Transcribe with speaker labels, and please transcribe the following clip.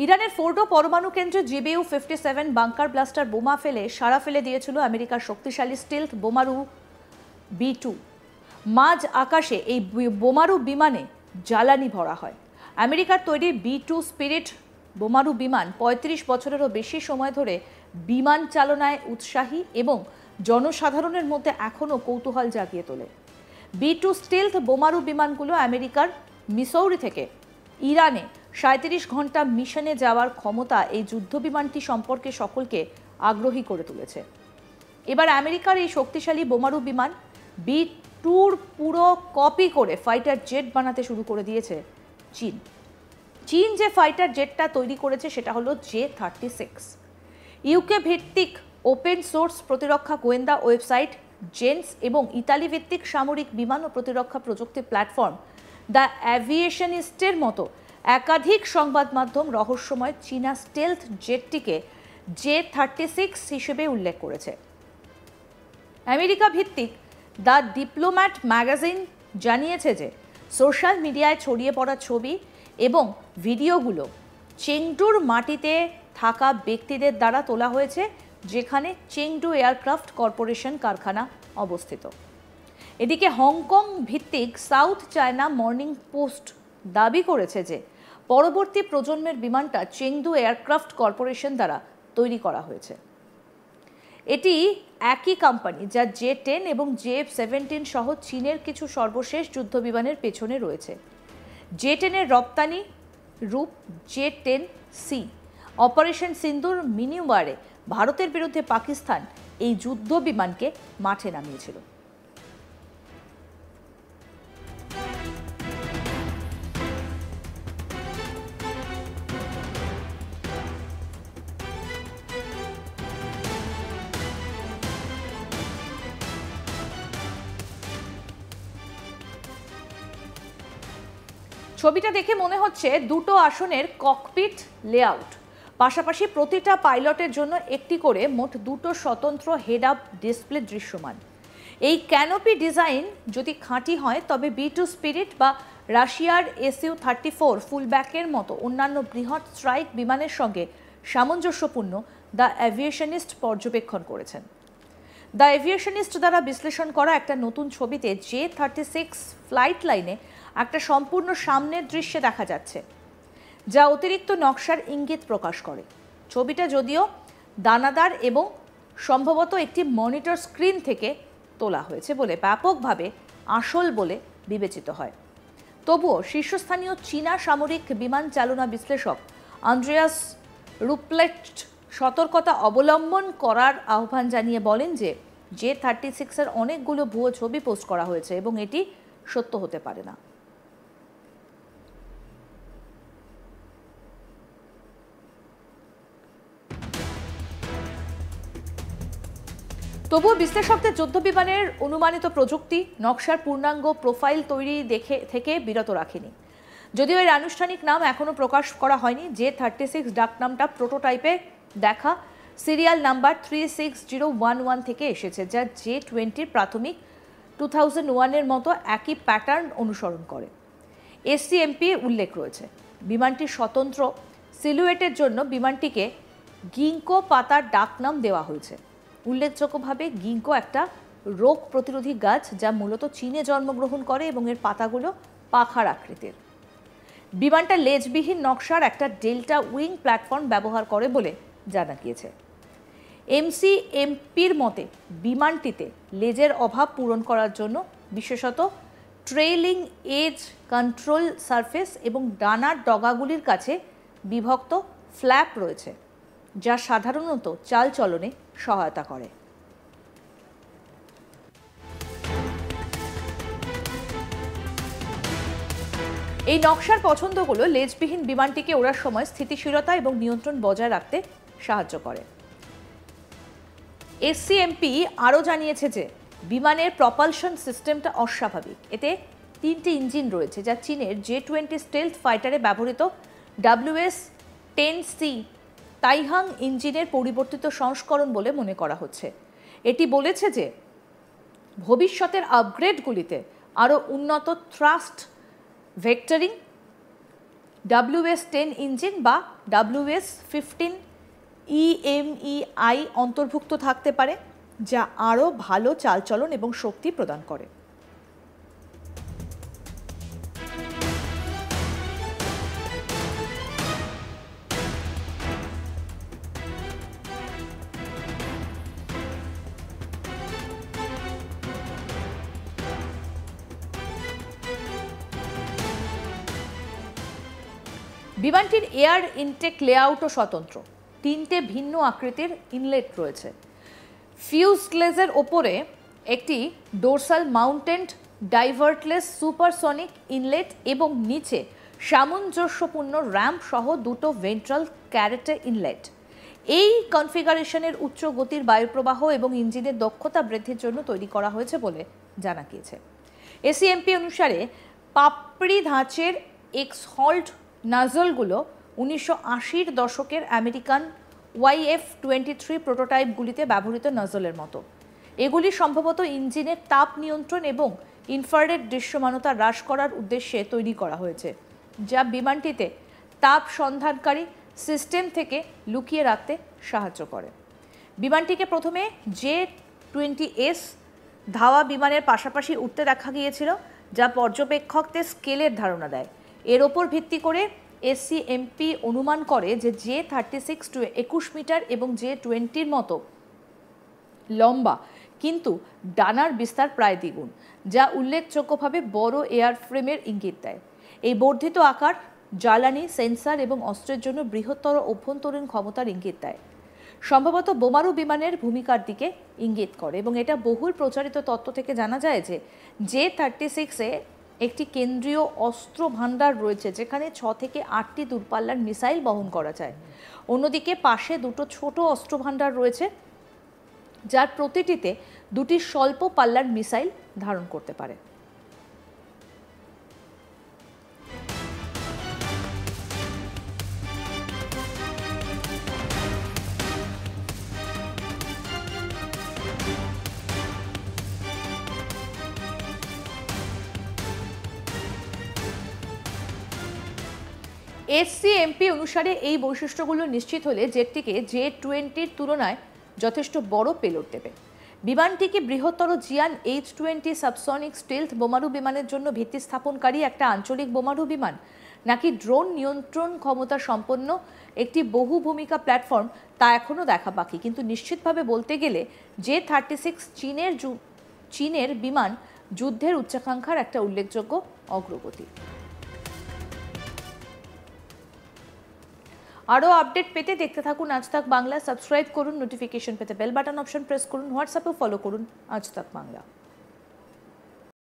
Speaker 1: ইরানের ফোর্ডো পরমাণু কেন্দ্রে GBU-57 বাংকার ব্লাস্টার বোমা ফেলে সাড়া ফেলে দিয়েছিল আমেরিকার শক্তিশালী স্টিলথ বোমারু B2। মাঝ আকাশে এই বোমারু বিমানে জ্বালানি ভরা হয়। আমেরিকার তৈরি B2 স্পিরিট বোমারু বিমান ৩৫ বছরেরও বেশি সময় ধরে বিমান চালনায় উৎসাহী এবং জনসাধারণের মধ্যে এখনও কৌতূহল জাগিয়ে তোলে। B2 স্টিলথ বোমারু বিমানগুলো আমেরিকার মিসৌরি থেকে ইরানে ৩৭ ঘন্টা মিশনে যাওয়ার ক্ষমতা এই যুদ্ধ বিমানটি সম্পর্কে সকলকে আগ্রহী করে তুলেছে। এবার আমেরিকার এই শক্তিশালী বোমারু বিমান B2-র পুরো কপি করে ফাইটার জেট বানাতে শুরু করে দিয়েছে চীন। চীন যে ফাইটার জেটটা তৈরি করেছে সেটা হলো J-36। ইউকে ভিত্তিক ওপেন সোর্স প্রতিরক্ষা গোয়েন্দা ওয়েবসাইট জেন্স এবং ইতালি ভিত্তিক সামরিক বিমান ও প্রতিরক্ষা প্রযুক্তি প্ল্যাটফর্ম দ্য অ্যাভিয়েশনিস্টের মতো একাধিক সংবাদ মাধ্যম রহস্যময় চীনা স্টেলথ জেটটিকে J-36 হিসেবে উল্লেখ করেছে। আমেরিকা ভিত্তিক দ্য ডিপ্লোম্যাট ম্যাগাজিন জানিয়েছে যে সোশ্যাল মিডিয়ায় ছড়িয়ে পড়া ছবি এবং ভিডিওগুলো চেংডুর মাটিতে থাকা ব্যক্তিদের দ্বারা তোলা হয়েছে, যেখানে চেংডু এয়ারক্রাফট কর্পোরেশন কারখানা অবস্থিত। এদিকে হংকং ভিত্তিক সাউথ চায়না মর্নিং পোস্ট দাবি করেছে যে পরবর্তী প্রজন্মের বিমানটা চেংডু এয়ারক্রাফট কর্পোরেশন দ্বারা তৈরি করা হয়েছে। এটি একই কোম্পানি যা J-10 এবং J-17 সহ চীনের কিছু সর্বশেষ যুদ্ধ বিমানের পেছনে রয়েছে। J-10-এর রপ্তানি রূপ J-10C অপারেশন সিন্দুর মিনিওয়ারে ভারতের বিরুদ্ধে পাকিস্তান এই যুদ্ধ বিমানকে মাঠে নামিয়েছিল। ছবিটা দেখে মনে হচ্ছে দুটো আসনের ককপিট লেআউট, পাশাপাশি প্রতিটা পাইলটের জন্য একটি করে মোট দুটো স্বতন্ত্র হেড আপ ডিসপ্লে দৃশ্যমান। এই ক্যানোপি ডিজাইন যদি খাঁটি হয় তবে B2 স্পিরিট বা রাশিয়ার Su-34 ফুলব্যাকের মতো অন্যান্য বৃহৎ স্ট্রাইক বিমানের সঙ্গে সামঞ্জস্যপূর্ণ দ্য অ্যাভিয়েশনিস্ট পর্যবেক্ষণ করেছেন। দ্য অ্যাভিয়েশনিস্ট দ্বারা বিশ্লেষণ করা একটা নতুন ছবিতে J-36 ফ্লাইট লাইনে একটা সম্পূর্ণ সামনের দৃশ্যে দেখা যাচ্ছে, যা অতিরিক্ত নকশার ইঙ্গিত প্রকাশ করে। ছবিটা যদিও দানাদার এবং সম্ভবত একটি মনিটর স্ক্রিন থেকে তোলা হয়েছে বলে ব্যাপকভাবে আসল বলে বিবেচিত হয়, তবুও শীর্ষস্থানীয় চীনা সামরিক বিমান চালনা বিশ্লেষক আন্দ্রেয়াস রুপ্লেট সতর্কতা অবলম্বন করার আহ্বান জানিয়ে বলেন যে J-36-এর অনেকগুলো ভুয়ো ছবি পোস্ট করা হয়েছে এবং এটি সত্য হতে পারে না। তবুও বিশ্লেষকদের যুদ্ধ বিমানের অনুমানিত প্রযুক্তি নকশার পূর্ণাঙ্গ প্রোফাইল তৈরি থেকে বিরত রাখেনি। যদিও এর আনুষ্ঠানিক নাম এখনও প্রকাশ করা হয়নি, J-36 ডাকনামটা প্রোটোটাইপে দেখা সিরিয়াল নাম্বার 36011 থেকে এসেছে, যা J-20-র প্রাথমিক 2001-এর মতো একই প্যাটার্ন অনুসরণ করে। SCMP উল্লেখ রয়েছে। বিমানটির স্বতন্ত্র সিলুয়েটের জন্য বিমানটিকে গিঙ্কো পাতার ডাকনাম দেওয়া হয়েছে। উল্লেখযোগ্যভাবে গিঙ্কো একটা রোগ প্রতিরোধী গাছ যা মূলত চীনে জন্মগ্রহণ করে এবং এর পাতাগুলো পাখার আকৃতির। বিমানটা লেজবিহীন নকশার একটা ডেল্টা উইং প্ল্যাটফর্ম ব্যবহার করে বলে জানা গিয়েছে। MCMPর মতে বিমানটিতে লেজের অভাব পূরণ করার জন্য বিশেষত ট্রেইলিং এজ কন্ট্রোল সারফেস এবং ডানার ডগাগুলির কাছে বিভক্ত ফ্ল্যাপ রয়েছে, যা সাধারণত চালচলনে সহায়তা করে। এই নকশার পছন্দগুলো লেজবিহীন বিমানটিকে ওড়ার সময় স্থিতিশীলতা এবং নিয়ন্ত্রণ বজায় রাখতে সাহায্য করে। SCMP আরও জানিয়েছে যে বিমানের প্রপালশন সিস্টেমটা অস্বাভাবিক। এতে 3টি ইঞ্জিন রয়েছে, যা চীনের J-20 স্টেলথ ফাইটারে ব্যবহৃত WS-10C তাইহাং ইঞ্জিনের পরিবর্তিত সংস্করণ বলে মনে করা হচ্ছে। এটি বলেছে যে ভবিষ্যতের আপগ্রেডগুলিতে আরও উন্নত থ্রাস্ট ভেক্টরিং WS-10 ইঞ্জিন বা WS-15 EMEI অন্তর্ভুক্ত থাকতে পারে, যা আরও ভালো চালচলন এবং শক্তি প্রদান করে। বিমানটির এয়ার ইনটেক লেআউটও স্বতন্ত্র। 3টে ভিন্ন আকৃতির ইনলেট রয়েছে। ফিউজলেজের ওপরে একটি ডোরসাল মাউন্টেড ডাইভার্টলেস সুপারসনিক ইনলেট এবং নিচে সামঞ্জস্যপূর্ণ র্যাম্প সহ দুটো ভেন্ট্রাল ক্যারেটে ইনলেট। এই কনফিগারেশনের উচ্চ গতির বায়ুপ্রবাহ এবং ইঞ্জিনের দক্ষতা বৃদ্ধির জন্য তৈরি করা হয়েছে বলে জানা গিয়েছে। এসিএমপি অনুসারে পাপড়ি ধাঁচের এক্সহল্ট নাজলগুলো 1980-র দশকের আমেরিকান YF-23 প্রোটোটাইপগুলিতে ব্যবহৃত নজলের মতো। এগুলি সম্ভবত ইঞ্জিনের তাপ নিয়ন্ত্রণ এবং ইনফ্রারেড দৃশ্যমানতা হ্রাস করার উদ্দেশ্যে তৈরি করা হয়েছে, যা বিমানটিতে তাপ সন্ধানকারী সিস্টেম থেকে লুকিয়ে রাখতে সাহায্য করে। বিমানটিকে প্রথমে J-20S ধাওয়া বিমানের পাশাপাশি উঠতে দেখা গিয়েছিল, যা পর্যবেক্ষকদের স্কেলের ধারণা দেয়। এর ওপর ভিত্তি করে এসসিএমপি অনুমান করে যে J-36 21 মিটার এবং J-20-র মতো লম্বা, কিন্তু ডানার বিস্তার প্রায় দ্বিগুণ, যা উল্লেখযোগ্যভাবে বড় এয়ারফ্রেমের ইঙ্গিত দেয়। এই বর্ধিত আকার জ্বালানি, সেন্সর এবং অস্ত্রের জন্য বৃহত্তর অভ্যন্তরীণ ক্ষমতার ইঙ্গিত দেয়, সম্ভবত বোমারু বিমানের ভূমিকার দিকে ইঙ্গিত করে। এবং এটা বহুল প্রচারিত তত্ত্ব থেকে জানা যায় যে J-36-এ একটি কেন্দ্রীয় অস্ত্র ভাণ্ডার রয়েছে, যেখানে 6 থেকে 8টি দূরপাল্লার মিসাইল বহন করা যায়। অন্যদিকে পাশে দুটো ছোট অস্ত্র ভাণ্ডার রয়েছে, যার প্রতিটিতে দুটি স্বল্প পাল্লার মিসাইল ধারণ করতে পারে। এসসিএমপি অনুসারে এই বৈশিষ্ট্যগুলো নিশ্চিত হলে জেটটিকে J-20-র তুলনায় যথেষ্ট বড় পেলোড দেবে। বিমানটিকে বৃহত্তর জিয়ান H-20 সাবসনিক স্টিলথ বোমারু বিমানের জন্য ভিত্তি স্থাপনকারী একটা আঞ্চলিক বোমারু বিমান, নাকি ড্রোন নিয়ন্ত্রণ ক্ষমতা সম্পন্ন একটি বহু ভূমিকা প্ল্যাটফর্ম, তা এখনও দেখা বাকি। কিন্তু নিশ্চিতভাবে বলতে গেলে J-36 চীনের বিমান যুদ্ধের উচ্চাকাঙ্ক্ষার একটা উল্লেখযোগ্য অগ্রগতি। আরও আপডেট পেতে দেখতে থাকুন আজ তাক বাংলা। সাবস্ক্রাইব করুন, নোটিফিকেশন পেতে বেল বাটন অপশন প্রেস করুন, হোয়াটসঅ্যাপেও ফলো করুন আজ তাক বাংলা।